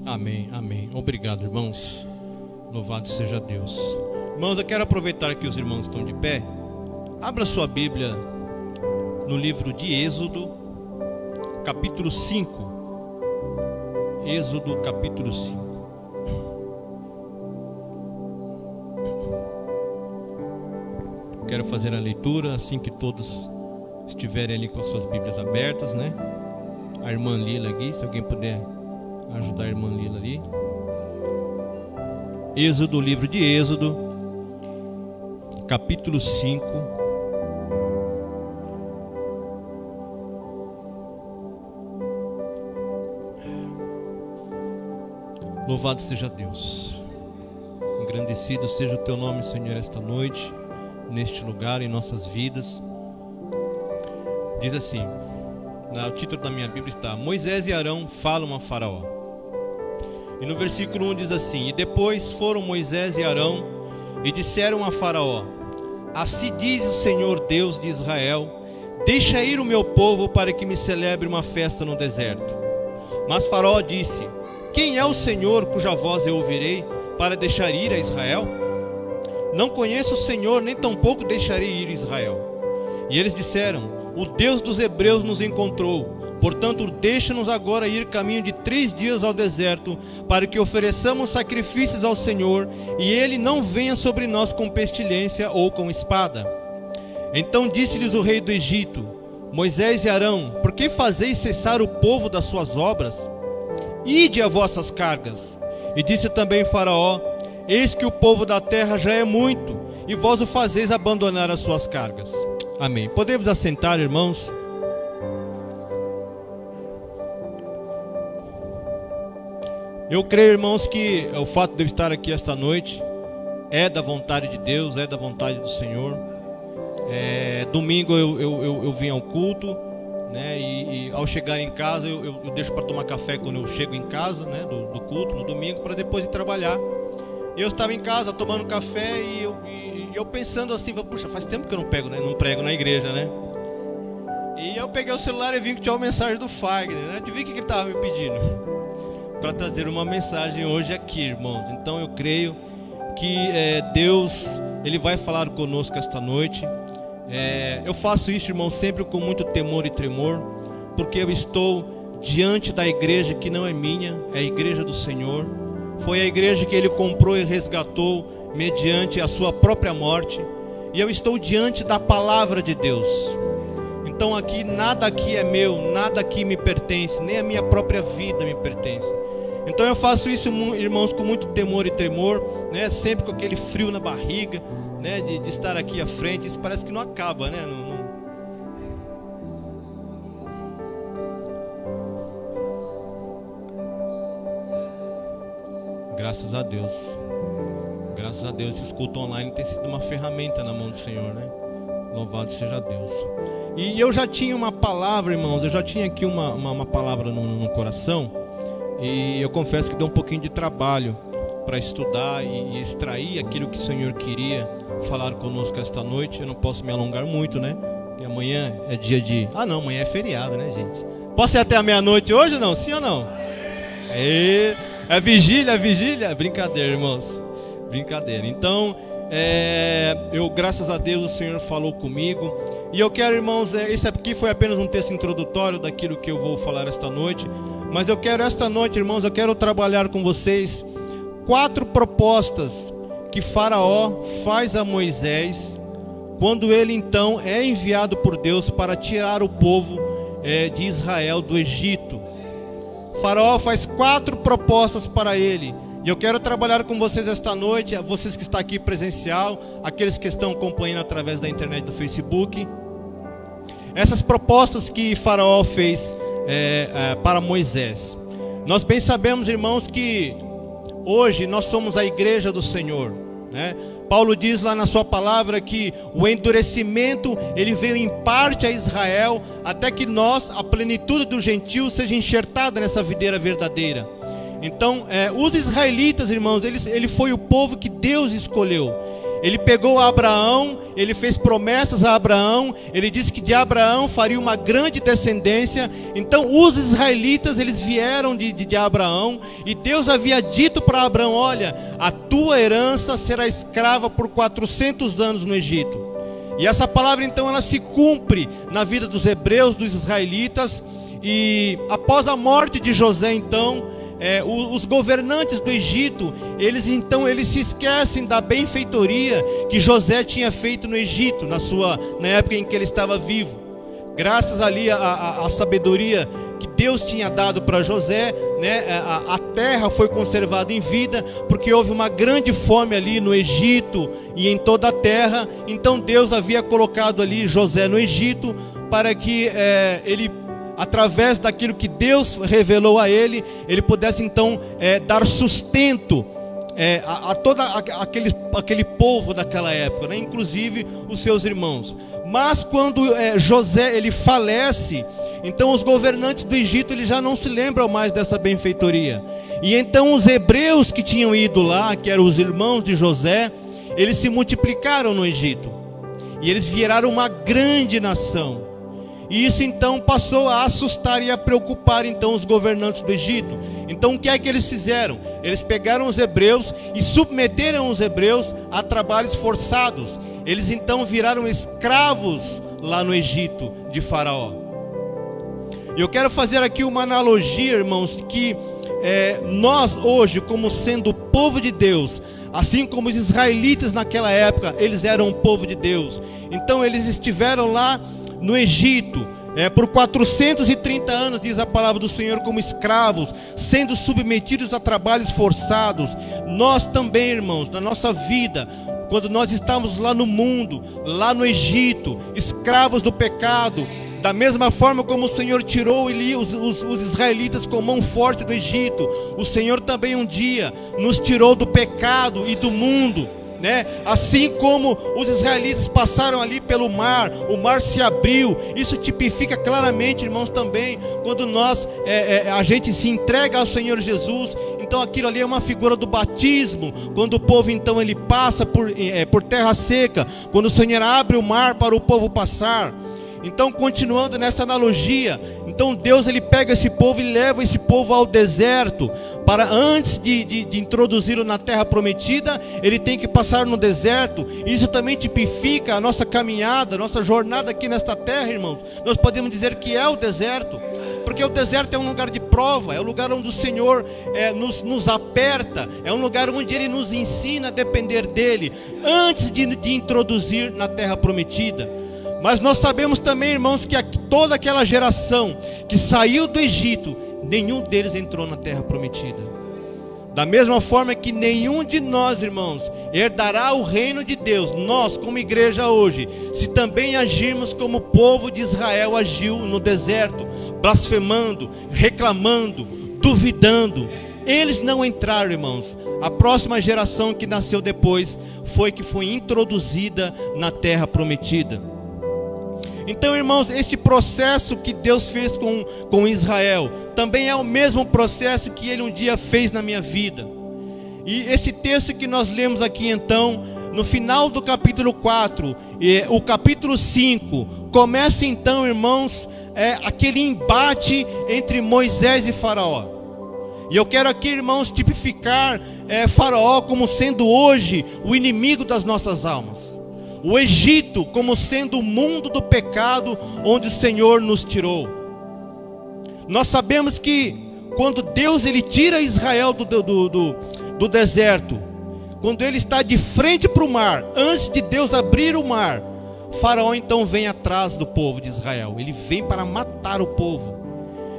Amém, amém. Obrigado, irmãos. Louvado seja Deus. Irmãos, eu quero aproveitar que os irmãos estão de pé. Abra sua Bíblia no livro de Êxodo, capítulo 5. Êxodo, capítulo 5. Quero fazer a leitura assim que todos estiverem ali com as suas Bíblias abertas, né? A irmã Lila aqui, se alguém puder ajudar a irmã Lila ali. Êxodo, livro de Êxodo, capítulo 5. Louvado seja Deus. Engrandecido seja o teu nome, Senhor, esta noite, neste lugar, em nossas vidas. Diz assim, o título da minha Bíblia está: Moisés e Arão falam a Faraó. E no versículo 1 diz assim: E depois foram Moisés e Arão e disseram a Faraó: Assim diz o Senhor Deus de Israel: Deixa ir o meu povo para que me celebre uma festa no deserto. Mas Faraó disse: Quem é o Senhor cuja voz eu ouvirei para deixar ir a Israel? Não conheço o Senhor, nem tampouco deixarei ir Israel. E eles disseram: O Deus dos hebreus nos encontrou, portanto deixa-nos agora ir caminho de 3 dias ao deserto, para que ofereçamos sacrifícios ao Senhor, e ele não venha sobre nós com pestilência ou com espada. Então disse-lhes o rei do Egito: Moisés e Arão, por que fazeis cessar o povo das suas obras? Ide a vossas cargas. E disse também Faraó: Eis que o povo da terra já é muito, e vós o fazeis abandonar as suas cargas. Amém. Podemos assentar, irmãos? Eu creio, irmãos, que o fato de eu estar aqui esta noite é da vontade de Deus, é da vontade do Senhor. Domingo eu vim ao culto, né? E ao chegar em casa eu deixo para tomar café quando eu chego em casa, né? Do culto no domingo, para depois ir trabalhar. Eu estava em casa tomando café e eu pensando assim, puxa, faz tempo que eu não prego na igreja, né? E eu peguei o celular e vi que tinha uma mensagem do Fagner, né? Adivinha o que ele estava me pedindo? Para trazer uma mensagem hoje aqui, irmãos. Então eu creio que Deus, Ele vai falar conosco esta noite. Eu faço isso, irmãos, sempre com muito temor e tremor, porque eu estou diante da igreja que não é minha, é a igreja do Senhor. Foi a igreja que Ele comprou e resgatou mediante a sua própria morte. E eu estou diante da palavra de Deus. Então aqui, nada aqui é meu, nada aqui me pertence, nem a minha própria vida me pertence. Então eu faço isso, irmãos, com muito temor e tremor, né? Sempre com aquele frio na barriga, né? De estar aqui à frente. Isso parece que não acaba, né? Graças a Deus. Graças a Deus, esse culto online tem sido uma ferramenta na mão do Senhor, né? Louvado seja Deus. E eu já tinha uma palavra, irmãos, eu já tinha aqui uma palavra no coração. E eu confesso que deu um pouquinho de trabalho para estudar e extrair aquilo que o Senhor queria falar conosco esta noite. Eu não posso me alongar muito, né? E amanhã é dia de... não, amanhã é feriado, né, gente? Posso ir até a meia-noite hoje ou não? Sim ou não? É vigília? Brincadeira, irmãos. Brincadeira. Então, eu, graças a Deus, o Senhor falou comigo. E eu quero, irmãos, isso aqui foi apenas um texto introdutório daquilo que eu vou falar esta noite. Mas eu quero esta noite, irmãos, eu quero trabalhar com vocês 4 propostas que Faraó faz a Moisés, quando ele então é enviado por Deus para tirar o povo de Israel do Egito. Faraó faz 4 propostas para ele. E eu quero trabalhar com vocês esta noite, vocês que estão aqui presencial, aqueles que estão acompanhando através da internet, do Facebook. Essas propostas que Faraó fez para Moisés. Nós bem sabemos, irmãos, que hoje nós somos a igreja do Senhor, né? Paulo diz lá na sua palavra que o endurecimento ele veio em parte a Israel, até que nós, a plenitude dos gentios, seja enxertada nessa videira verdadeira. Então, os israelitas, irmãos, ele foi o povo que Deus escolheu. ele pegou Abraão, ele fez promessas a Abraão, ele disse que de Abraão faria uma grande descendência. Então os israelitas, eles vieram de Abraão, e Deus havia dito para Abraão: olha, a tua herança será escrava por 400 anos no Egito. E essa palavra então ela se cumpre na vida dos hebreus, dos israelitas. E após a morte de José então, os governantes do Egito, eles se esquecem da benfeitoria que José tinha feito no Egito, na época em que ele estava vivo. Graças ali à sabedoria que Deus tinha dado para José, né, a terra foi conservada em vida, porque houve uma grande fome ali no Egito e em toda a terra. Então Deus havia colocado ali José no Egito para que ele, através daquilo que Deus revelou a ele, ele pudesse então dar sustento a todo aquele povo daquela época, né? Inclusive os seus irmãos. Mas quando José ele falece, então os governantes do Egito eles já não se lembram mais dessa benfeitoria. E então os hebreus que tinham ido lá, que eram os irmãos de José, eles se multiplicaram no Egito, e eles viraram uma grande nação. E isso então passou a assustar e a preocupar então os governantes do Egito. Então o que é que eles fizeram? Eles pegaram os hebreus e submeteram os hebreus a trabalhos forçados. Eles então viraram escravos lá no Egito de Faraó. E eu quero fazer aqui uma analogia, irmãos, que nós hoje, como sendo o povo de Deus, assim como os israelitas naquela época, eles eram o povo de Deus. Então eles estiveram lá no Egito por 430 anos, diz a palavra do Senhor, como escravos, sendo submetidos a trabalhos forçados. Nós também, irmãos, na nossa vida, quando nós estamos lá no mundo, lá no Egito, escravos do pecado, da mesma forma como o Senhor tirou os israelitas com mão forte do Egito, o Senhor também um dia nos tirou do pecado e do mundo, né? Assim como os israelitas passaram ali pelo mar, o mar se abriu. Isso tipifica claramente, irmãos, também quando a gente se entrega ao Senhor Jesus. Então aquilo ali é uma figura do batismo, quando o povo então ele passa por terra seca, quando o Senhor abre o mar para o povo passar. Então, continuando nessa analogia, então Deus ele pega esse povo e leva esse povo ao deserto, para antes de introduzi-lo na terra prometida, ele tem que passar no deserto. Isso também tipifica a nossa caminhada, a nossa jornada aqui nesta terra, irmãos. Nós podemos dizer que é o deserto, porque o deserto é um lugar de prova, é um lugar onde o Senhor nos aperta, é um lugar onde Ele nos ensina a depender dEle, antes de introduzir na terra prometida. Mas nós sabemos também, irmãos, que toda aquela geração que saiu do Egito, nenhum deles entrou na terra prometida. Da mesma forma que nenhum de nós, irmãos, herdará o reino de Deus, nós como igreja hoje, se também agirmos como o povo de Israel agiu no deserto, blasfemando, reclamando, duvidando. Eles não entraram, irmãos. A próxima geração que nasceu depois foi introduzida na terra prometida. Então, irmãos, esse processo que Deus fez com Israel também é o mesmo processo que Ele um dia fez na minha vida. E esse texto que nós lemos aqui então, no final do capítulo 4, o capítulo 5, começa então, irmãos, aquele embate entre Moisés e Faraó. E eu quero aqui, irmãos, tipificar Faraó como sendo hoje o inimigo das nossas almas. O Egito como sendo o mundo do pecado onde o Senhor nos tirou. Nós sabemos que quando Deus ele tira Israel do deserto, quando ele está de frente para o mar, antes de Deus abrir o mar, Faraó então vem atrás do povo de Israel. Ele vem para matar o povo.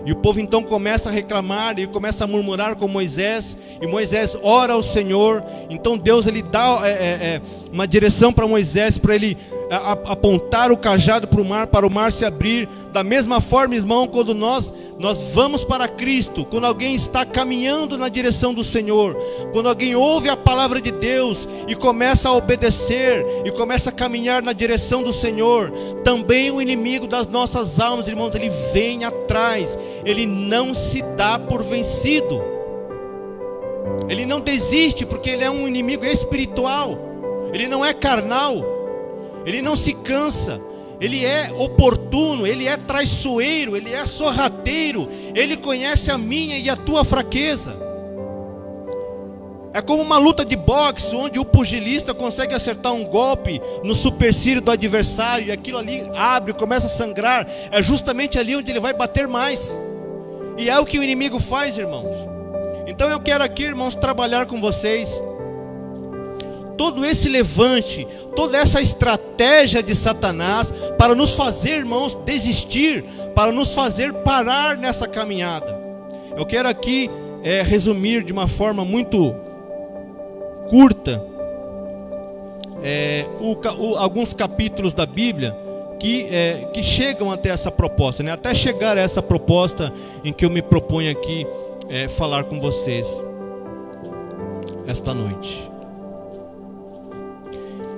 E o povo então começa a reclamar, e começa a murmurar com Moisés, e Moisés ora ao Senhor. Então Deus ele dá uma direção para Moisés, para ele apontar o cajado para o mar se abrir. Da mesma forma, irmão, quando nós vamos para Cristo, quando alguém está caminhando na direção do Senhor, quando alguém ouve a palavra de Deus e começa a obedecer, e começa a caminhar na direção do Senhor, também o inimigo das nossas almas, irmãos, ele vem atrás, ele não se dá por vencido, ele não desiste, porque ele é um inimigo espiritual. Ele não é carnal, ele não se cansa, ele é oportuno, ele é traiçoeiro, ele é sorrateiro, ele conhece a minha e a tua fraqueza. É como uma luta de boxe, onde o pugilista consegue acertar um golpe no supercílio do adversário, e aquilo ali abre, começa a sangrar. É justamente ali onde ele vai bater mais. E é o que o inimigo faz, irmãos. Então eu quero aqui, irmãos, trabalhar com vocês todo esse levante, toda essa estratégia de Satanás para nos fazer, irmãos, desistir, para nos fazer parar nessa caminhada. Eu quero aqui resumir de uma forma muito curta alguns capítulos da Bíblia que chegam até essa proposta, né? Até chegar a essa proposta em que eu me proponho aqui falar com vocês esta noite.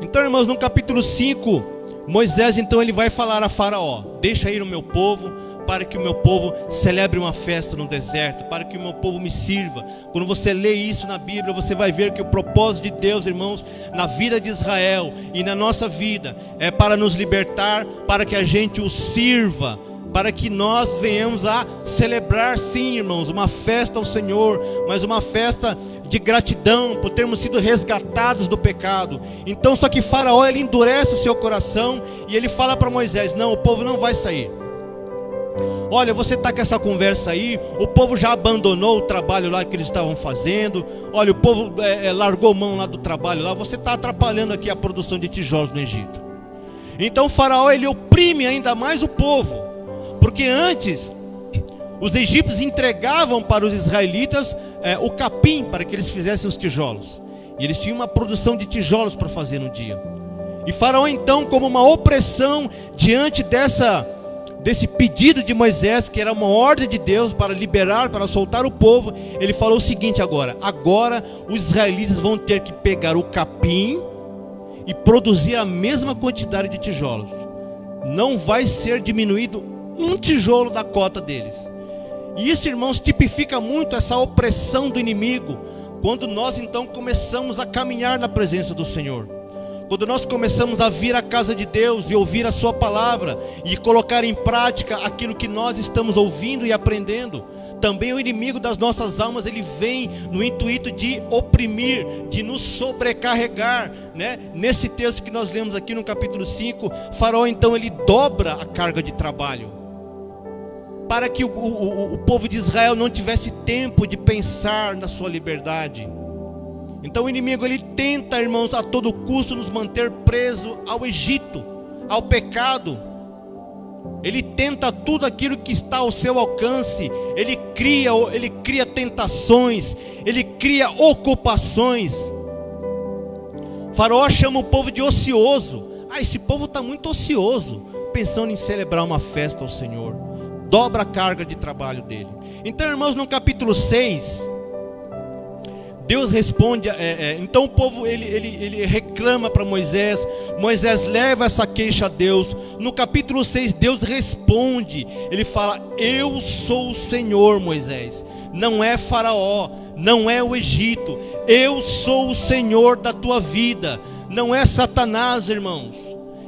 Então, irmãos, no capítulo 5, Moisés então ele vai falar a Faraó: deixa ir o meu povo, para que o meu povo celebre uma festa no deserto, para que o meu povo me sirva. Quando você lê isso na Bíblia, você vai ver que o propósito de Deus, irmãos, na vida de Israel e na nossa vida, é para nos libertar, para que a gente o sirva, para que nós venhamos a celebrar, sim, irmãos, uma festa ao Senhor, mas uma festa de gratidão por termos sido resgatados do pecado. Então, só que Faraó, ele endurece o seu coração e ele fala para Moisés: não, o povo não vai sair. Olha, você está com essa conversa aí, o povo já abandonou o trabalho lá que eles estavam fazendo. Olha, o povo largou mão lá do trabalho lá. Você está atrapalhando aqui a produção de tijolos no Egito. Então o Faraó, ele oprime ainda mais o povo, porque antes os egípcios entregavam para os israelitas o capim para que eles fizessem os tijolos, e eles tinham uma produção de tijolos para fazer no dia. E Faraó então, como uma opressão diante desse pedido de Moisés, que era uma ordem de Deus para liberar, para soltar o povo, ele falou o seguinte: agora os israelitas vão ter que pegar o capim e produzir a mesma quantidade de tijolos. Não vai ser diminuído um tijolo da cota deles. E isso, irmãos, tipifica muito essa opressão do inimigo, quando nós então começamos a caminhar na presença do Senhor. Quando nós começamos a vir à casa de Deus e ouvir a sua palavra e colocar em prática aquilo que nós estamos ouvindo e aprendendo, também o inimigo das nossas almas, ele vem no intuito de oprimir, de nos sobrecarregar, né? Nesse texto que nós lemos aqui no capítulo 5, Faraó então ele dobra a carga de trabalho, para que o povo de Israel não tivesse tempo de pensar na sua liberdade. Então o inimigo, ele tenta, irmãos, a todo custo nos manter presos ao Egito, ao pecado. Ele tenta tudo aquilo que está ao seu alcance. Ele cria tentações, ele cria ocupações. Faraó chama o povo de ocioso. Esse povo está muito ocioso, pensando em celebrar uma festa ao Senhor. Dobra a carga de trabalho dele. Então, irmãos, no capítulo 6... Deus responde, então o povo ele reclama para Moisés. Moisés leva essa queixa a Deus. No capítulo 6 Deus responde. Ele fala: eu sou o Senhor, Moisés. Não é Faraó, não é o Egito. Eu sou o Senhor da tua vida. Não é Satanás, irmãos.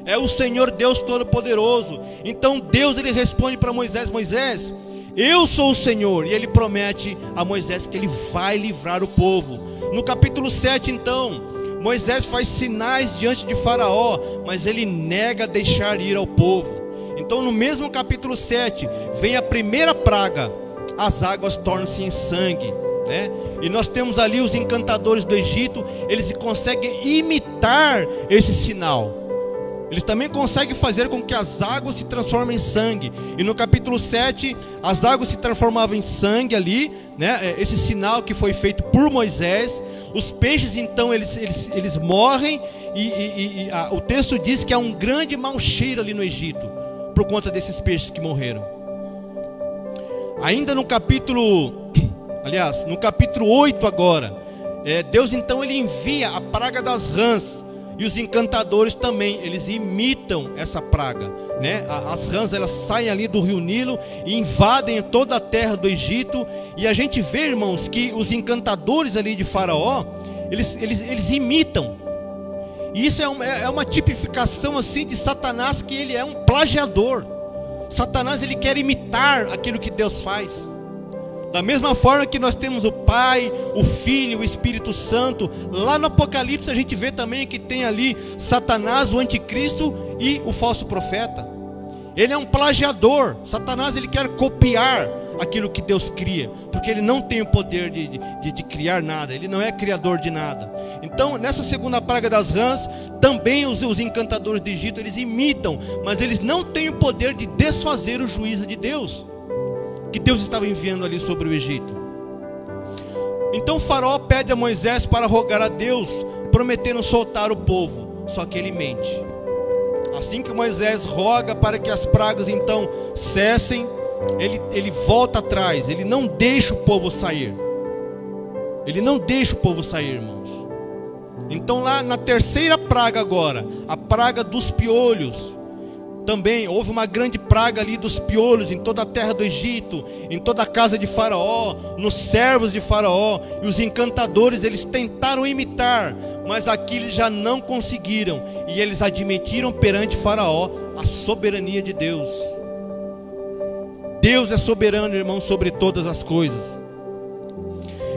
É o Senhor Deus Todo-Poderoso. Então Deus ele responde para Moisés: Moisés, eu sou o Senhor. E ele promete a Moisés que ele vai livrar o povo. No capítulo 7 então, Moisés faz sinais diante de Faraó, mas ele nega deixar ir ao povo. Então no mesmo capítulo 7, vem a primeira praga: as águas tornam-se em sangue, né? E nós temos ali os encantadores do Egito. Eles conseguem imitar esse sinal. Eles também conseguem fazer com que as águas se transformem em sangue. E no capítulo 7, as águas se transformavam em sangue ali, né? Esse sinal que foi feito por Moisés. Os peixes então eles morrem. O texto diz que há um grande mau cheiro ali no Egito, por conta desses peixes que morreram. Ainda no capítulo 8 agora, Deus então ele envia a praga das rãs. E os encantadores também, eles imitam essa praga, né? As rãs, elas saem ali do rio Nilo e invadem toda a terra do Egito. E a gente vê, irmãos, que os encantadores ali de Faraó, eles imitam. E isso é uma tipificação assim de Satanás, que ele é um plagiador. Satanás, ele quer imitar aquilo que Deus faz. Da mesma forma que nós temos o Pai, o Filho, o Espírito Santo, lá no Apocalipse a gente vê também que tem ali Satanás, o anticristo e o falso profeta. Ele é um plagiador. Satanás, ele quer copiar aquilo que Deus cria, porque ele não tem o poder de criar nada, ele não é criador de nada. Então, nessa segunda praga das rãs, também os encantadores do Egito, eles imitam, mas eles não têm o poder de desfazer o juízo de Deus, que Deus estava enviando ali sobre o Egito. Então o faraó pede a Moisés para rogar a Deus, prometendo soltar o povo, só que ele mente. Assim que Moisés roga para que as pragas então cessem, ele volta atrás, ele não deixa o povo sair. Ele não deixa o povo sair, irmãos. Então lá na terceira praga agora, a praga dos piolhos, também houve uma grande praga ali dos piolhos em toda a terra do Egito, em toda a casa de Faraó, nos servos de Faraó. E os encantadores, eles tentaram imitar, mas aqui eles já não conseguiram. E eles admitiram perante Faraó a soberania de Deus. Deus é soberano, irmãos, sobre todas as coisas.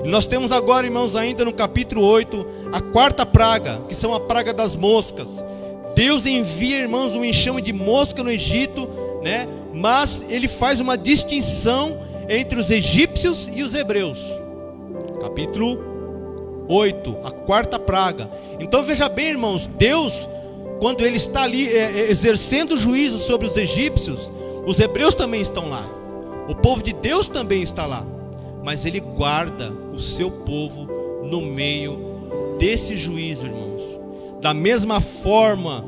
E nós temos agora, irmãos, ainda no capítulo 8, a quarta praga, que são a praga das moscas. Deus envia, irmãos, um enxame de mosca no Egito, né? Mas ele faz uma distinção entre os egípcios e os hebreus. Capítulo 8, a quarta praga. Então veja bem, irmãos, Deus, quando ele está ali exercendo juízo sobre os egípcios, os hebreus também estão lá, o povo de Deus também está lá, mas ele guarda o seu povo no meio desse juízo, irmãos. Da mesma forma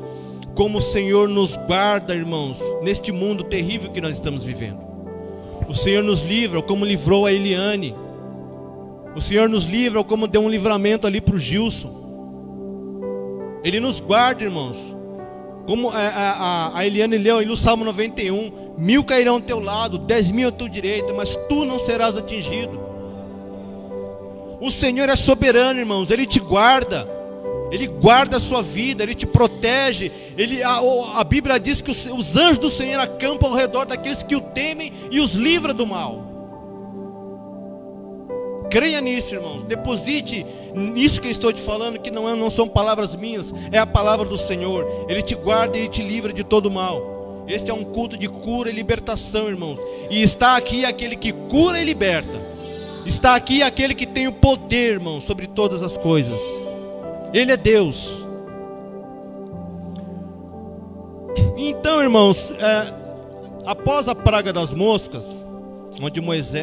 como o Senhor nos guarda, irmãos, neste mundo terrível que nós estamos vivendo. O Senhor nos livra, como livrou a Eliane. O Senhor nos livra, como deu um livramento ali para o Gilson. Ele nos guarda, irmãos. Como a Eliane leu ali no Salmo 91, 1000 cairão ao teu lado, 10.000 à tua direita, mas tu não serás atingido. O Senhor é soberano, irmãos, Ele te guarda. Ele guarda a sua vida, Ele te protege. A Bíblia diz que os anjos do Senhor acampam ao redor daqueles que o temem e os livra do mal. Creia nisso, irmãos. Deposite nisso que eu estou te falando, que não são palavras minhas, é a palavra do Senhor. Ele te guarda e Ele te livra de todo mal. Este é um culto de cura e libertação, irmãos. E está aqui aquele que cura e liberta. Está aqui aquele que tem o poder, irmãos, sobre todas as coisas. Ele é Deus. Então, irmãos, após a praga das moscas,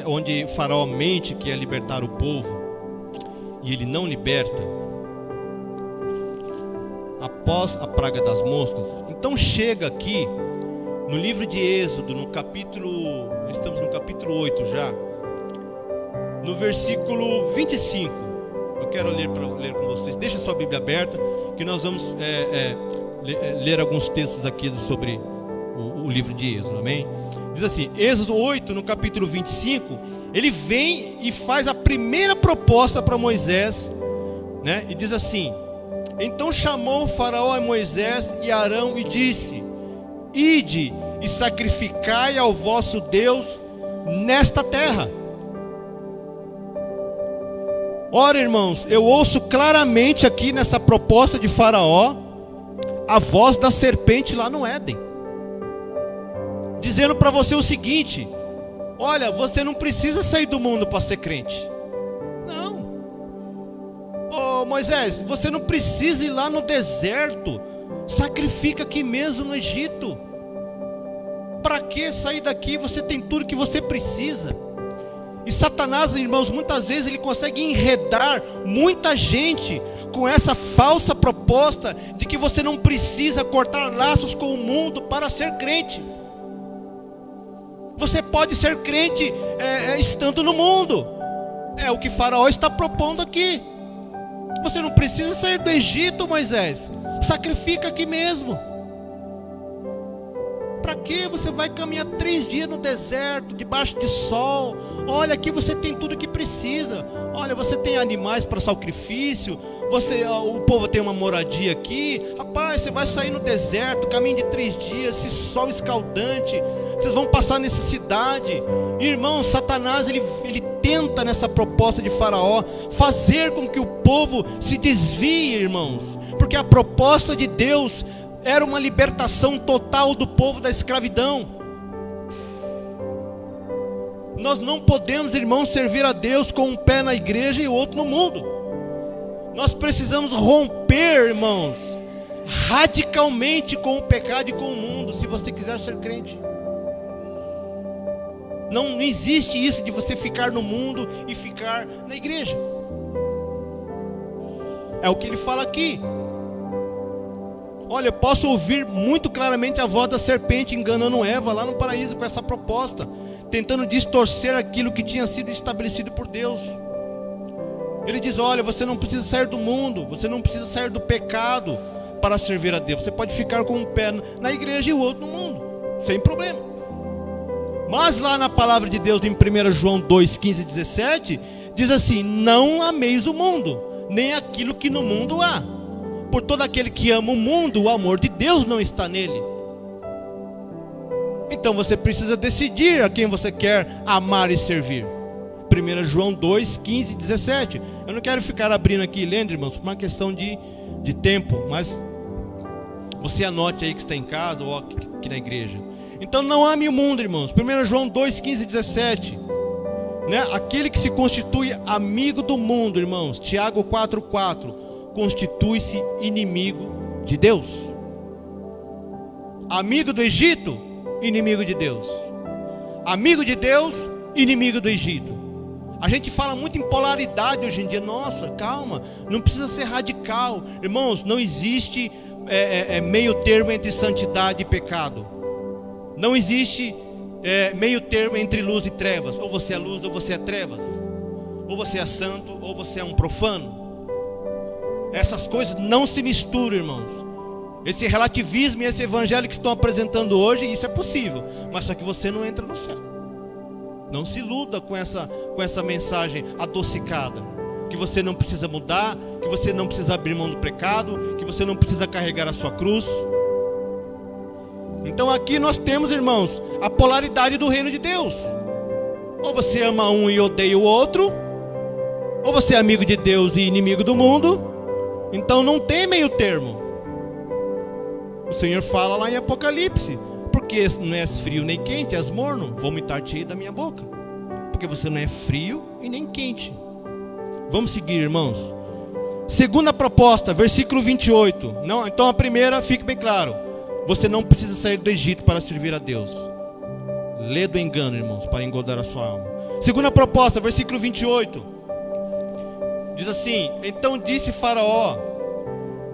onde Faraó mente que ia libertar o povo, e ele não liberta, após a praga das moscas, então chega aqui no livro de Êxodo, estamos no capítulo 8 já, no versículo 25. Eu quero ler com vocês. Deixa sua Bíblia aberta, que nós vamos ler alguns textos aqui sobre o livro de Êxodo, amém? Diz assim, Êxodo 8, no capítulo 25, ele vem e faz a primeira proposta para Moisés, né? E diz assim: então chamou o Faraó a Moisés e Arão e disse: ide e sacrificai ao vosso Deus nesta terra. Ora, irmãos, eu ouço claramente aqui nessa proposta de Faraó a voz da serpente lá no Éden, dizendo para você o seguinte: olha, você não precisa sair do mundo para ser crente. Não. Ô Moisés, você não precisa ir lá no deserto. Sacrifica aqui mesmo no Egito. Para que sair daqui? Você tem tudo que você precisa. E Satanás, irmãos, muitas vezes ele consegue enredar muita gente com essa falsa proposta de que você não precisa cortar laços com o mundo para ser crente. Você pode ser crente estando no mundo. É o que Faraó está propondo aqui. Você não precisa sair do Egito, Moisés. Sacrifica aqui mesmo. para quê? Você vai caminhar 3 dias no deserto, debaixo de sol. Olha, aqui você tem tudo que precisa. Olha, você tem animais para sacrifício. O povo tem uma moradia aqui. Rapaz, você vai sair no deserto, caminho de 3 dias, esse sol escaldante. Vocês vão passar necessidade. Irmãos, Satanás, ele tenta nessa proposta de Faraó fazer com que o povo se desvie, irmãos. Porque a proposta de Deus era uma libertação total do povo da escravidão. Nós não podemos, irmãos, servir a Deus com um pé na igreja e o outro no mundo. Nós precisamos romper, irmãos, radicalmente com o pecado e com o mundo, se você quiser ser crente. Não existe isso de você ficar no mundo e ficar na igreja. É o que ele fala aqui. Olha, eu posso ouvir muito claramente a voz da serpente enganando Eva lá no paraíso com essa proposta, tentando distorcer aquilo que tinha sido estabelecido por Deus. Ele diz: olha, você não precisa sair do mundo, você não precisa sair do pecado para servir a Deus. Você pode ficar com um pé na igreja e o outro no mundo, sem problema. Mas lá na palavra de Deus, em 1 João 2, 15 e 17, diz assim: não ameis o mundo, nem aquilo que no mundo há. Por todo aquele que ama o mundo, o amor de Deus não está nele. Então você precisa decidir a quem você quer amar e servir. 1 João 2, 15 e 17. Eu não quero ficar abrindo aqui e lendo, irmãos, por uma questão de tempo, mas você anote aí que está em casa ou aqui na igreja. Então não ame o mundo, irmãos. 1 João 2, 15 e 17. Aquele que se constitui amigo do mundo, irmãos, Tiago 4, 4, constitui-se inimigo de Deus. Amigo do Egito, inimigo de Deus. Amigo de Deus, inimigo do Egito. A gente fala muito em polaridade hoje em dia. Nossa, calma, não precisa ser radical. Irmãos, não existe meio termo entre santidade e pecado. Não existe meio termo entre luz e trevas. Ou você é luz ou você é trevas. Ou você é santo ou você é um profano. Essas coisas não se misturam, irmãos. Esse relativismo e esse evangelho que estão apresentando hoje, isso é possível, mas só que você não entra no céu. Não se iluda com essa mensagem adocicada, que você não precisa mudar, que você não precisa abrir mão do pecado, que você não precisa carregar a sua cruz. Então aqui nós temos, irmãos, a polaridade do reino de Deus. Ou você ama um e odeia o outro, ou você é amigo de Deus e inimigo do mundo. Então não tem meio termo. O Senhor fala lá em Apocalipse: porque não és frio nem quente, és morno, vomitar-te da minha boca. Porque você não é frio e nem quente. Vamos seguir, irmãos. Segunda proposta, versículo 28. Não, então a primeira, fique bem claro: você não precisa sair do Egito para servir a Deus. Lê do engano, irmãos, para engodar a sua alma. Segunda proposta, versículo 28. Diz assim: então disse Faraó: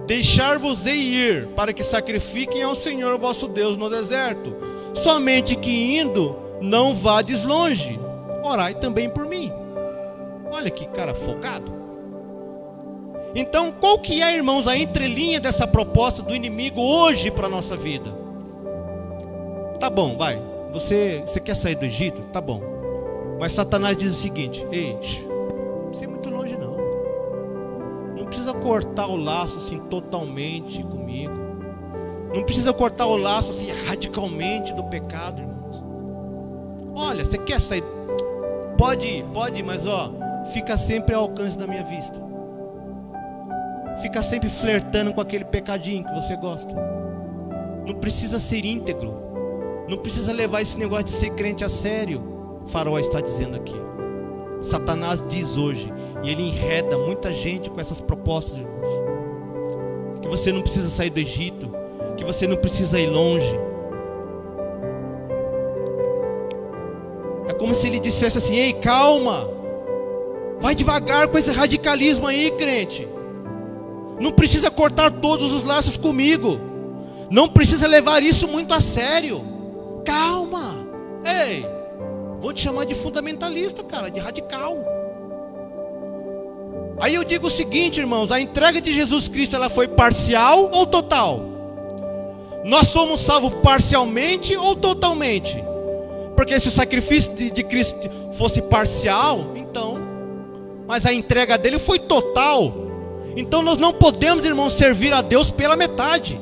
deixar-vos-ei ir, para que sacrifiquem ao Senhor vosso Deus no deserto. Somente que indo, não vades longe. Orai também por mim. Olha que cara folgado. Então, qual que é, irmãos, a entrelinha dessa proposta do inimigo hoje para a nossa vida? Tá bom, vai. Você quer sair do Egito? Tá bom. Mas Satanás diz o seguinte: ei, você é muito longe não. Não precisa cortar o laço assim totalmente comigo. Não precisa cortar o laço assim radicalmente do pecado, irmãos. Olha, você quer sair? Pode ir, mas fica sempre ao alcance da minha vista. Fica sempre flertando com aquele pecadinho que você gosta. Não precisa ser íntegro. Não precisa levar esse negócio de ser crente a sério. Faraó está dizendo aqui. Satanás diz hoje, e ele enreda muita gente com essas propostas, irmãos, que você não precisa sair do Egito, que você não precisa ir longe. É como se ele dissesse assim: ei, calma, vai devagar com esse radicalismo aí, crente. Não precisa cortar todos os laços comigo. Não precisa levar isso muito a sério. Calma. Ei, vou te chamar de fundamentalista, cara, de radical. Aí eu digo o seguinte, irmãos: a entrega de Jesus Cristo, ela foi parcial ou total? Nós somos salvos parcialmente ou totalmente? Porque se o sacrifício de Cristo fosse parcial, então, mas a entrega dele foi total. Então nós não podemos, irmãos, servir a Deus pela metade.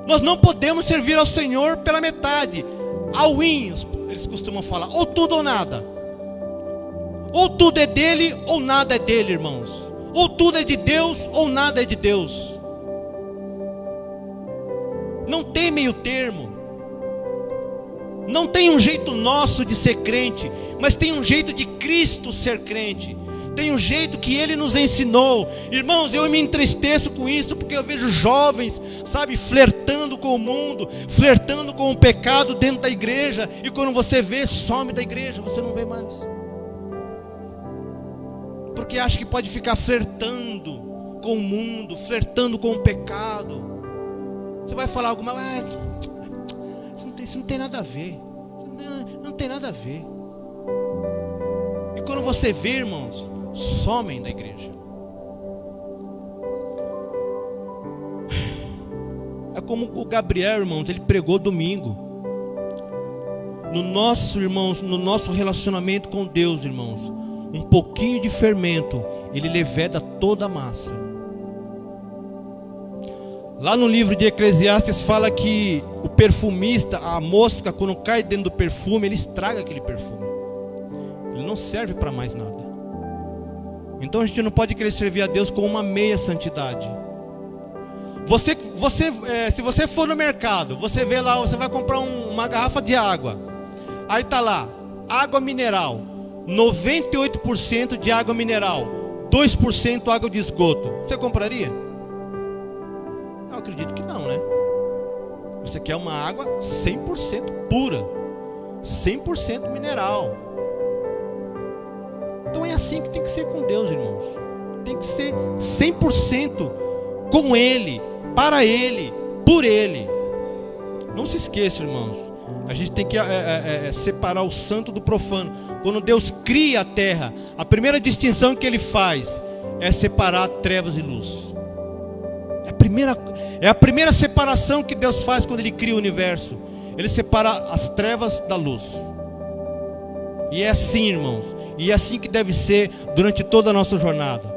Nós não podemos servir ao Senhor pela metade. All-in, eles costumam falar, ou tudo ou nada. Ou tudo é dele ou nada é dele, irmãos. Ou tudo é de Deus ou nada é de Deus. Não tem meio termo. Não tem um jeito nosso de ser crente, mas tem um jeito de Cristo ser crente. Tem um jeito que Ele nos ensinou. Irmãos, eu me entristeço com isso, porque eu vejo jovens, sabe, flertando com o mundo, flertando com o pecado dentro da igreja. E quando você vê, some da igreja, você não vê mais. Porque acha que pode ficar flertando com o mundo, flertando com o pecado. Você vai falar alguma coisa, isso não tem nada a ver. Não tem nada a ver. E quando você vê, irmãos, somem da igreja. É como o Gabriel, irmãos, ele pregou domingo. No nosso, irmãos, no nosso relacionamento com Deus, irmãos, um pouquinho de fermento, ele leveda toda a massa. Lá no livro de Eclesiastes fala que o perfumista, a mosca, quando cai dentro do perfume, ele estraga aquele perfume. Ele não serve para mais nada. Então a gente não pode querer servir a Deus com uma meia santidade. Se você for no mercado, você vê lá, você vai comprar uma garrafa de água. Aí está lá, água mineral, 98% de água mineral, 2% água de esgoto. Você compraria? Eu acredito que não, né? Você quer uma água 100% pura, 100% mineral. Então é assim que tem que ser com Deus, irmãos. Tem que ser 100% com Ele, para Ele, por Ele. Não se esqueça, irmãos. A gente tem que separar o santo do profano. Quando Deus cria a terra, a primeira distinção que Ele faz é separar trevas e luz. É a primeira separação que Deus faz quando Ele cria o universo. Ele separa as trevas da luz. E é assim, irmãos. E é assim que deve ser durante toda a nossa jornada.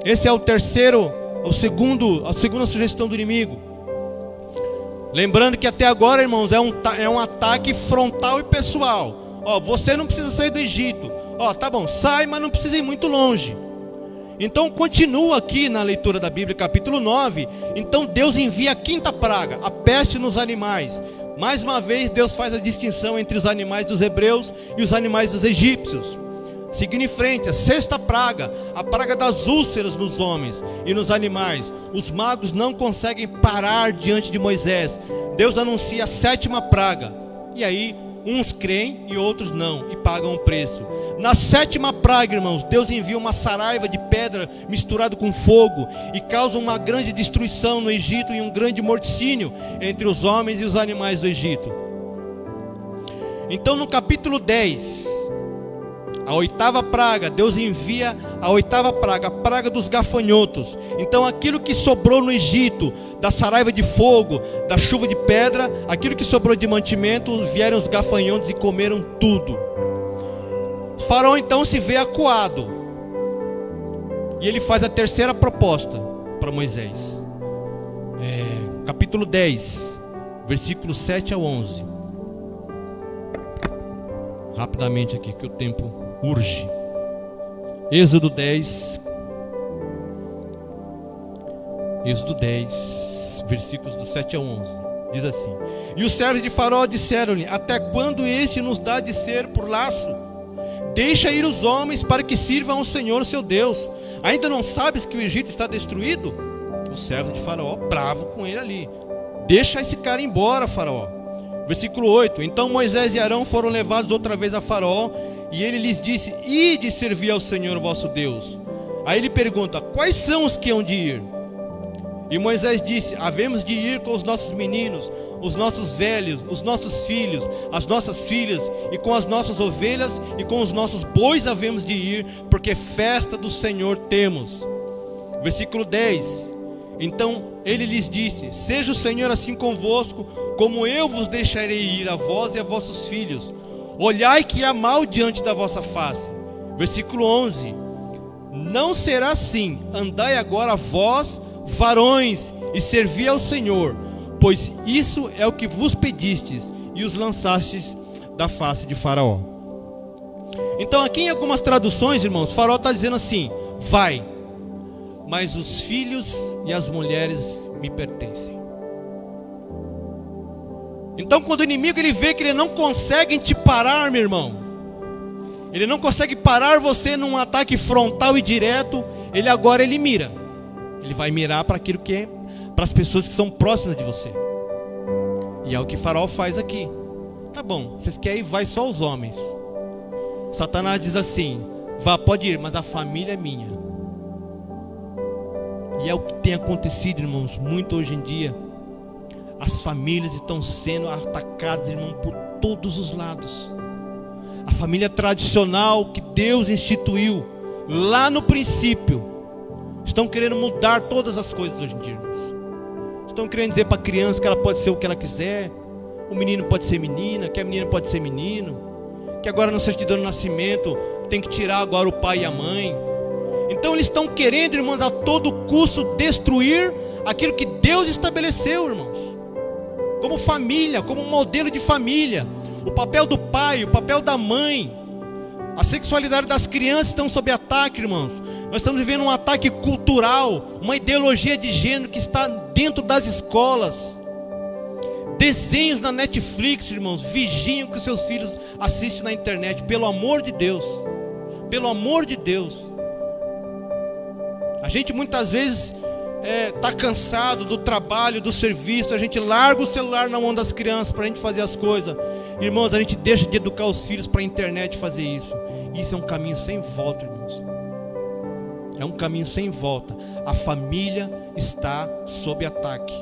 Esse é a segunda sugestão do inimigo. Lembrando que até agora, irmãos, é um ataque frontal e pessoal. Você não precisa sair do Egito. Tá bom, sai, mas não precisa ir muito longe. Então continua aqui na leitura da Bíblia, capítulo 9. Então Deus envia a quinta praga, a peste nos animais. Mais uma vez Deus faz a distinção entre os animais dos hebreus e os animais dos egípcios. Seguindo em frente, a sexta praga, a praga das úlceras nos homens e nos animais. Os magos não conseguem parar diante de Moisés. Deus anuncia a sétima praga. E aí uns creem e outros não, e pagam o preço. Na sétima praga, irmãos, Deus envia uma saraiva de pedra misturada com fogo e causa uma grande destruição no Egito e um grande morticínio entre os homens e os animais do Egito. Então no capítulo 10, a oitava praga, Deus envia a oitava praga, a praga dos gafanhotos. Então aquilo que sobrou no Egito, da saraiva de fogo, da chuva de pedra, aquilo que sobrou de mantimento, vieram os gafanhotos e comeram tudo. O faraó então se vê acuado. E ele faz a terceira proposta para Moisés. Capítulo 10, versículos 7 a 11. Rapidamente aqui, que o tempo urge. Êxodo 10, versículos do 7 a 11. Diz assim: E os servos de Faraó disseram-lhe: Até quando este nos dá de ser por laço? Deixa ir os homens para que sirvam ao Senhor seu Deus. Ainda não sabes que o Egito está destruído? Os servos de Faraó, bravo com ele ali: Deixa esse cara embora, Faraó. Versículo 8: Então Moisés e Arão foram levados outra vez a Faraó, e ele lhes disse: Ide servir ao Senhor vosso Deus. Aí ele pergunta: Quais são os que hão de ir? E Moisés disse: Havemos de ir com os nossos meninos, os nossos velhos, os nossos filhos, as nossas filhas, e com as nossas ovelhas e com os nossos bois havemos de ir, porque festa do Senhor temos. Versículo 10: Então ele lhes disse: seja o Senhor assim convosco, como eu vos deixarei ir, a vós e a vossos filhos. Olhai que há mal diante da vossa face. Versículo 11: não será assim, andai agora vós, varões, e servi ao Senhor, pois isso é o que vos pedistes, e os lançastes da face de Faraó. Então aqui em algumas traduções, irmãos, Faraó está dizendo assim: vai, mas os filhos e as mulheres me pertencem. Então quando o inimigo ele vê que ele não consegue te parar, meu irmão, ele não consegue parar você num ataque frontal e direto, ele mira. Ele vai mirar para aquilo que é, para as pessoas que são próximas de você. E é o que Faraó faz aqui. Tá bom, vocês querem ir, vai só os homens. Satanás diz assim: vá, pode ir, mas a família é minha. E é o que tem acontecido, irmãos, muito hoje em dia. As famílias estão sendo atacadas, irmão, por todos os lados. A família tradicional que Deus instituiu lá no princípio, estão querendo mudar todas as coisas hoje em dia, irmãos. Estão querendo dizer para a criança que ela pode ser o que ela quiser, o menino pode ser menina, que a menina pode ser menino, que agora na certidão de nascimento tem que tirar agora o pai e a mãe. Então eles estão querendo, irmãos, a todo custo destruir aquilo que Deus estabeleceu, irmãos, como família, como modelo de família. O papel do pai, o papel da mãe, a sexualidade das crianças estão sob ataque, irmãos. Nós estamos vivendo um ataque cultural, uma ideologia de gênero que está dentro das escolas. Desenhos na Netflix, irmãos, vigiem que os seus filhos assistem na internet, pelo amor de Deus. Pelo amor de Deus. A gente muitas vezes está cansado do trabalho, do serviço, a gente larga o celular na mão das crianças para a gente fazer as coisas. Irmãos, a gente deixa de educar os filhos para a internet fazer isso. Isso é um caminho sem volta, irmãos. É um caminho sem volta. A família está sob ataque.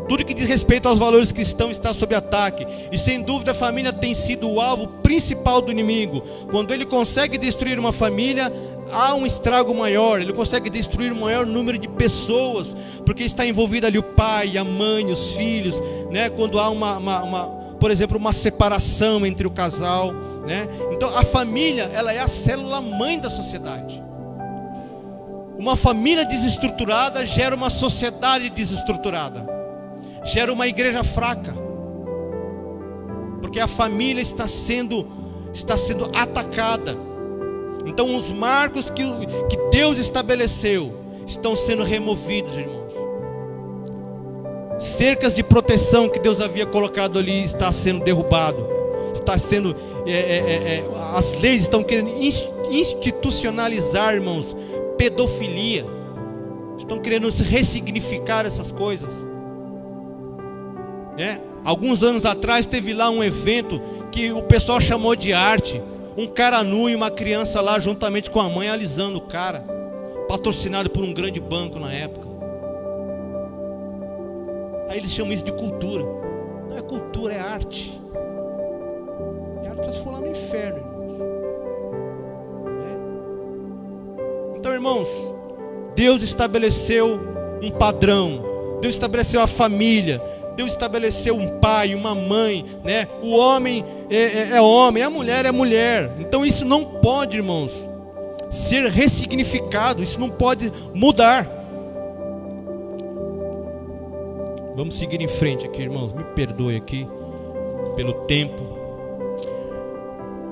Tudo que diz respeito aos valores cristãos está sob ataque. E sem dúvida a família tem sido o alvo principal do inimigo. Quando ele consegue destruir uma família, há um estrago maior. Ele consegue destruir o maior número de pessoas, porque está envolvido ali o pai, a mãe, os filhos, né? Quando há por exemplo, uma separação entre o casal, né? Então a família, ela é a célula mãe da sociedade. Uma família desestruturada gera uma sociedade desestruturada, gera uma igreja fraca, porque a família está sendo atacada. Então os marcos que Deus estabeleceu estão sendo removidos, irmãos. Cercas de proteção que Deus havia colocado ali está sendo derrubado. Está sendo as leis estão querendo institucionalizar, irmãos, pedofilia. Estão querendo ressignificar essas coisas. Alguns anos atrás teve lá um evento que o pessoal chamou de arte. Um cara nu e uma criança lá juntamente com a mãe alisando o cara, patrocinado por um grande banco na época. Aí eles chamam isso de cultura. Não é cultura, é arte. E a arte só se for lá no inferno, irmãos. Então, irmãos, Deus estabeleceu um padrão. Deus estabeleceu a família. Deus estabeleceu um pai, uma mãe, né? O homem é homem, a mulher é mulher. Então isso não pode, irmãos, ser ressignificado. Isso não pode mudar. Vamos seguir em frente aqui, irmãos. Me perdoe aqui pelo tempo.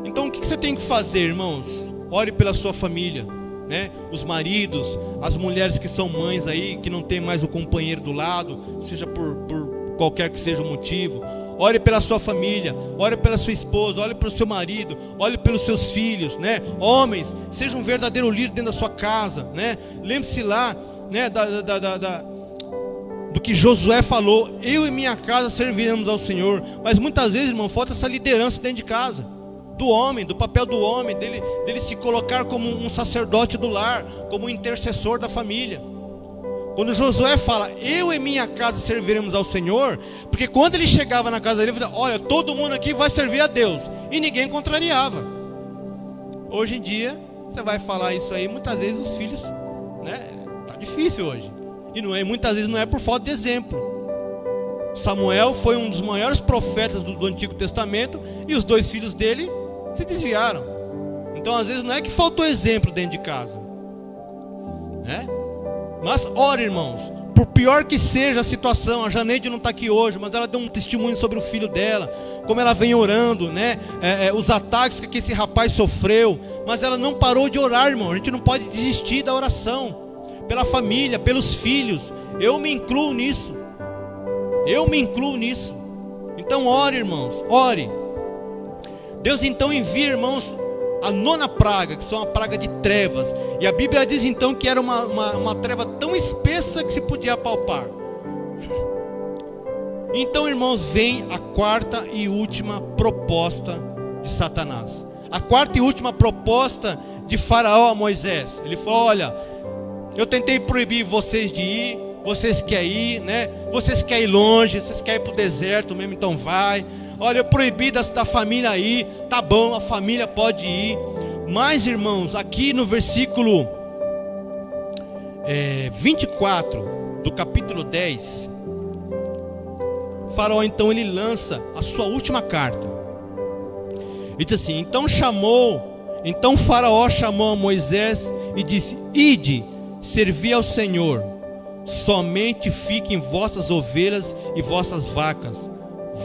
Então o que você tem que fazer, irmãos? Ore pela sua família, né? Os maridos, as mulheres que são mães aí, que não tem mais o companheiro do lado, seja por qualquer que seja o motivo. Ore pela sua família, ore pela sua esposa, ore pelo seu marido, ore pelos seus filhos, né? Homens, seja um verdadeiro líder dentro da sua casa, né? Lembre-se lá, né, do que Josué falou: eu e minha casa serviremos ao Senhor. Mas muitas vezes, irmão, falta essa liderança dentro de casa, do homem, do papel do homem, dele se colocar como um sacerdote do lar, como um intercessor da família. Quando Josué fala: eu e minha casa serviremos ao Senhor, porque quando ele chegava na casa dele, ele falava: olha, todo mundo aqui vai servir a Deus, e ninguém contrariava. Hoje em dia, você vai falar isso aí, muitas vezes os filhos, né? Tá difícil hoje. E muitas vezes não é por falta de exemplo. Samuel foi um dos maiores profetas do Antigo Testamento e os 2 filhos dele se desviaram. Então às vezes não é que faltou exemplo dentro de casa, né? Mas ora, irmãos, por pior que seja a situação, a Janeide não está aqui hoje, mas ela deu um testemunho sobre o filho dela, como ela vem orando, né? Os ataques que esse rapaz sofreu, mas ela não parou de orar, irmão. A gente não pode desistir da oração pela família, pelos filhos. Eu me incluo nisso. Então ore, irmãos, ore. Deus então envia, irmãos, a 9ª praga, que são a praga de trevas. E a Bíblia diz então que era uma treva tão espessa que se podia apalpar. Então, irmãos, vem a 4ª e última proposta de Satanás. A 4ª e última proposta de Faraó a Moisés. Ele falou: olha, eu tentei proibir vocês de ir, vocês querem ir, né? Vocês querem ir longe, vocês querem ir para o deserto mesmo, então vai. Olha, eu proibi da família ir, tá bom, a família pode ir. Mas, irmãos, aqui no versículo 24 do capítulo 10, Faraó então ele lança a sua última carta. Ele diz assim: então Faraó chamou a Moisés e disse: ide, servi ao Senhor, somente fiquem vossas ovelhas e vossas vacas,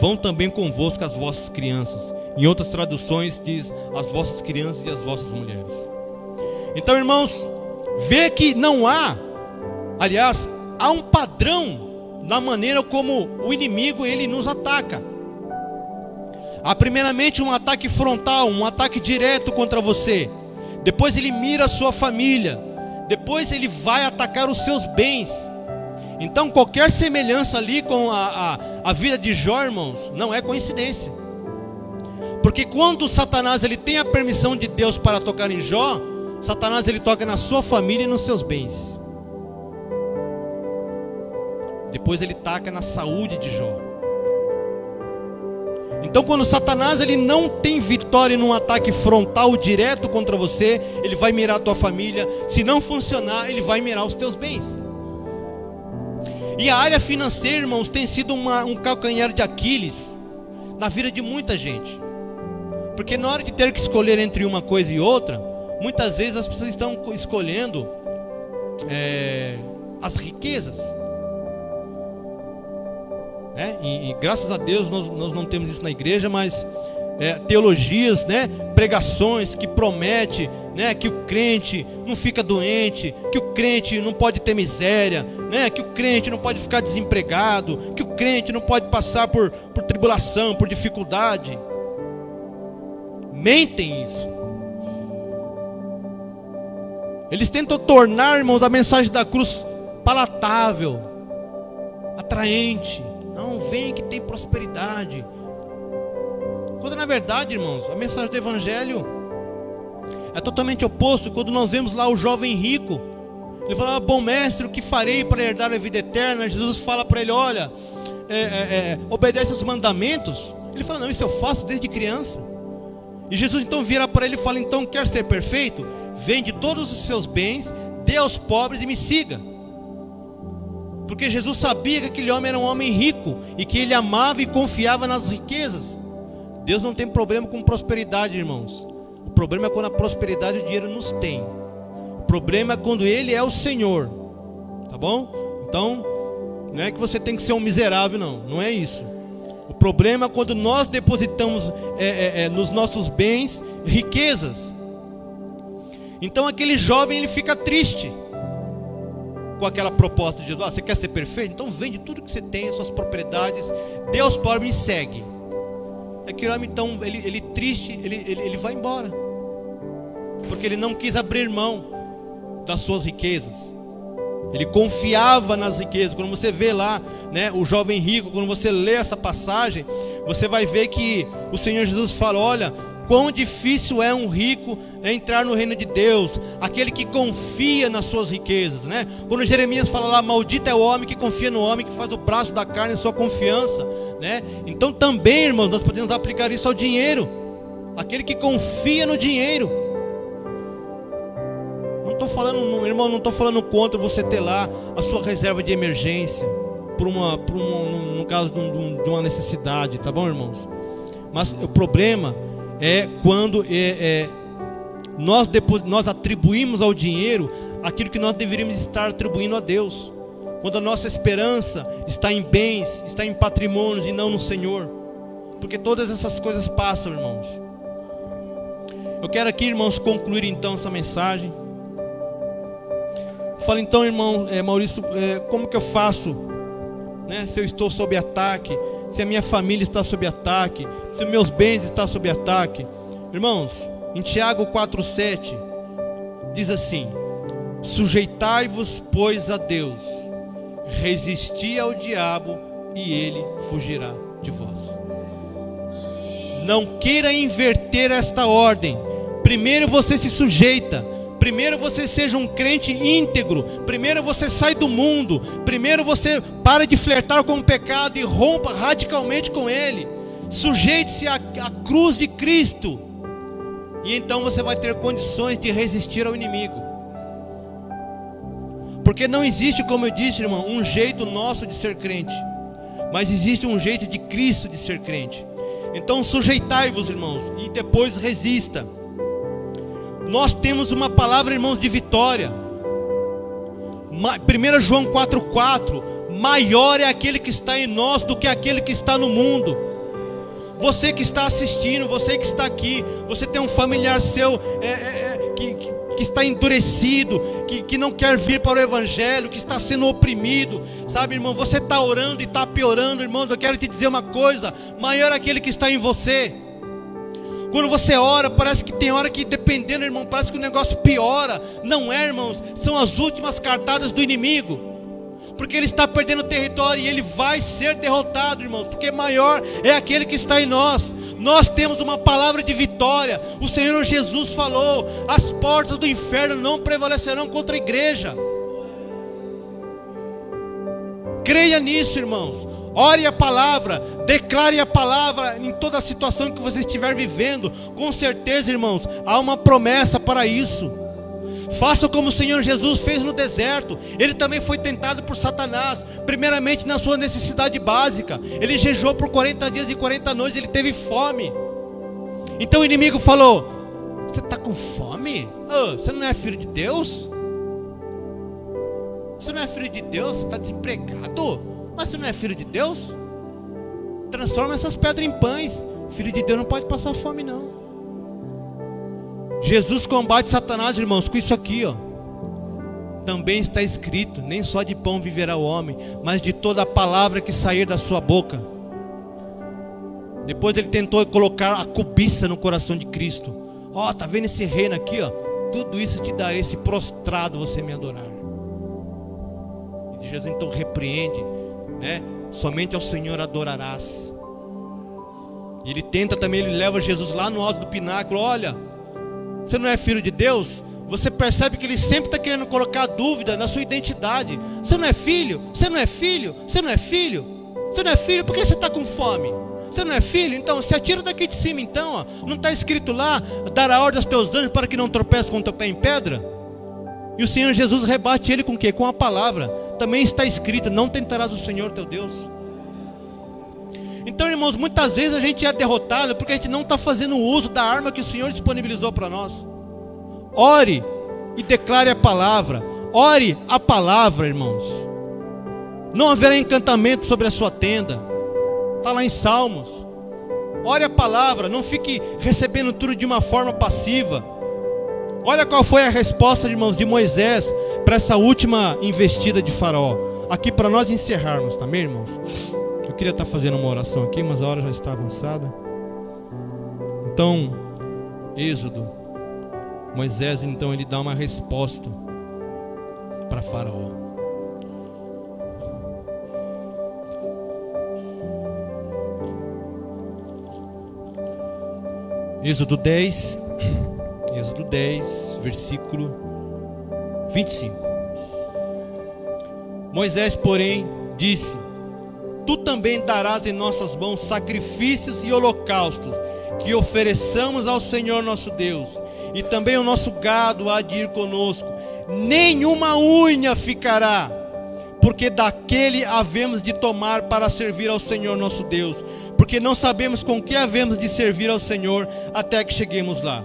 vão também convosco as vossas crianças. Em outras traduções diz: as vossas crianças e as vossas mulheres. Então, irmãos, vê que não há, aliás, há um padrão na maneira como o inimigo ele nos ataca. Há primeiramente um ataque frontal, um ataque direto contra você. Depois ele mira a sua família. Depois ele vai atacar os seus bens. Então qualquer semelhança ali com a vida de Jó, irmãos, não é coincidência. Porque quando Satanás ele tem a permissão de Deus para tocar em Jó, Satanás ele toca na sua família e nos seus bens. Depois ele taca na saúde de Jó. Então quando Satanás ele não tem vitória num ataque frontal direto contra você, ele vai mirar a tua família. Se não funcionar, ele vai mirar os teus bens. E a área financeira, irmãos, tem sido um calcanhar de Aquiles na vida de muita gente. Porque na hora de ter que escolher entre uma coisa e outra, muitas vezes as pessoas estão escolhendo as riquezas. E graças a Deus nós não temos isso na igreja, mas teologias, né, pregações que prometem, né, que o crente não fica doente, que o crente não pode ter miséria, né, que o crente não pode ficar desempregado, que o crente não pode passar por tribulação, por dificuldade. Mentem isso. Eles tentam tornar, irmãos, a mensagem da cruz palatável, atraente. Não, vem que tem prosperidade. Quando na verdade, irmãos, a mensagem do evangelho é totalmente oposto. Quando nós vemos lá o jovem rico, ele fala: bom mestre, o que farei para herdar a vida eterna? Jesus fala para ele: olha, obedece aos mandamentos. Ele fala: não, isso eu faço desde criança. E Jesus então vira para ele e fala: então quer ser perfeito? Vende todos os seus bens, dê aos pobres e me siga. Porque Jesus sabia que aquele homem era um homem rico e que ele amava e confiava nas riquezas. Deus não tem problema com prosperidade, irmãos. O problema é quando a prosperidade e o dinheiro nos tem. O problema é quando Ele é o Senhor. Tá bom? Então, não é que você tem que ser um miserável, não é isso. O problema é quando nós depositamos nos nossos bens riquezas. Então aquele jovem ele fica triste com aquela proposta de Jesus: você quer ser perfeito? Então vende tudo que você tem, suas propriedades, dê aos pobres e segue. Aquele homem então, ele triste, ele vai embora, porque ele não quis abrir mão das suas riquezas. Ele confiava nas riquezas. Quando você vê lá, né, o jovem rico, quando você lê essa passagem, você vai ver que o Senhor Jesus fala: olha, quão difícil é um rico entrar no reino de Deus, aquele que confia nas suas riquezas, né? Quando Jeremias fala lá: maldito é o homem que confia no homem, que faz o braço da carne a sua confiança, né? Então também, irmãos, nós podemos aplicar isso ao dinheiro. Aquele que confia no dinheiro não estou falando, irmão, não estou falando contra você ter lá a sua reserva de emergência, no caso de uma necessidade, tá bom, irmãos? Mas o problema é quando nós atribuímos ao dinheiro aquilo que nós deveríamos estar atribuindo a Deus. Quando a nossa esperança está em bens, está em patrimônios e não no Senhor. Porque todas essas coisas passam, irmãos. Eu quero aqui, irmãos, concluir então essa mensagem. Fala então, irmão Maurício, como que eu faço, né, se eu estou sob ataque, se a minha família está sob ataque, se os meus bens estão sob ataque? Irmãos, em Tiago 4,7 diz assim: sujeitai-vos, pois, a Deus, resisti ao diabo e ele fugirá de vós. Não queira inverter esta ordem. Primeiro você se sujeita, primeiro você seja um crente íntegro, primeiro você sai do mundo, primeiro você para de flertar com o pecado e rompa radicalmente com ele. Sujeite-se à cruz de Cristo, e então você vai ter condições de resistir ao inimigo. Porque não existe, como eu disse, irmão, um jeito nosso de ser crente, mas existe um jeito de Cristo de ser crente. Então sujeitai-vos, irmãos, e depois resista. Nós temos uma palavra, irmãos, de vitória. 1 João 4,4: maior é aquele que está em nós do que aquele que está no mundo. Você que está assistindo, você que está aqui, você tem um familiar seu que está endurecido, que não quer vir para o Evangelho, que está sendo oprimido, sabe, irmão? Você está orando e está piorando, irmãos. Eu quero te dizer uma coisa: maior é aquele que está em você. Quando você ora, parece que tem hora que, dependendo, irmão, parece que o negócio piora. Não é, irmãos, são as últimas cartadas do inimigo, porque ele está perdendo território e ele vai ser derrotado, irmãos, porque maior é aquele que está em nós. Nós temos uma palavra de vitória. O Senhor Jesus falou: as portas do inferno não prevalecerão contra a igreja. Creia nisso, irmãos. Ore a palavra, declare a palavra em toda a situação que você estiver vivendo. Com certeza, irmãos, há uma promessa para isso. Faça como o Senhor Jesus fez no deserto. Ele também foi tentado por Satanás, primeiramente na sua necessidade básica. Ele jejuou por 40 dias e 40 noites, ele teve fome. Então o inimigo falou: você está com fome? Você não é filho de Deus? Você não é filho de Deus? Você está desempregado? Mas você não é filho de Deus? Transforma essas pedras em pães. Filho de Deus não pode passar fome, não. Jesus combate Satanás, irmãos, com isso aqui, ó. Também está escrito: nem só de pão viverá o homem, mas de toda a palavra que sair da sua boca. Depois ele tentou colocar a cobiça no coração de Cristo. Ó, tá vendo esse reino aqui, ó? Tudo isso te darei se prostrado você me adorar. E Jesus então repreende, né? Somente ao Senhor adorarás. E ele tenta também, ele leva Jesus lá no alto do pináculo. Olha, você não é filho de Deus? Você percebe que ele sempre está querendo colocar dúvida na sua identidade. Você não é filho? Você não é filho? Você não é filho? Você não é filho? Por que você está com fome? Você não é filho? Então se atira daqui de cima então, ó. Não está escrito lá: dar a ordem aos teus anjos para que não tropeces com o teu pé em pedra? E o Senhor Jesus rebate ele com o quê? Com a palavra. Também está escrito: não tentarás o Senhor teu Deus. Então, irmãos, muitas vezes a gente é derrotado porque a gente não está fazendo uso da arma que o Senhor disponibilizou para nós. Ore e declare a palavra. Ore a palavra, irmãos. Não haverá encantamento sobre a sua tenda. Está lá em Salmos. Ore a palavra. Não fique recebendo tudo de uma forma passiva. Olha qual foi a resposta, irmãos, de Moisés para essa última investida de Faraó. Aqui para nós encerrarmos, também, irmãos. Eu queria estar fazendo uma oração aqui, mas a hora já está avançada. Então, Êxodo, Moisés então ele dá uma resposta para Faraó. Êxodo 10, versículo 25. Moisés, porém, disse: tu também darás em nossas mãos sacrifícios e holocaustos, que ofereçamos ao Senhor nosso Deus, e também o nosso gado há de ir conosco, nenhuma unha ficará, porque daquele havemos de tomar para servir ao Senhor nosso Deus, porque não sabemos com que havemos de servir ao Senhor até que cheguemos lá.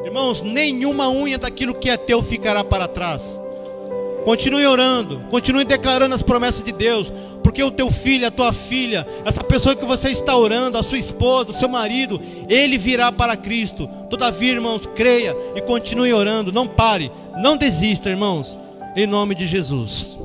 Irmãos, nenhuma unha daquilo que é teu ficará para trás. Continue orando, continue declarando as promessas de Deus, porque o teu filho, a tua filha, essa pessoa que você está orando, a sua esposa, o seu marido, ele virá para Cristo. Todavia, irmãos, creia e continue orando, não pare, não desista, irmãos, em nome de Jesus.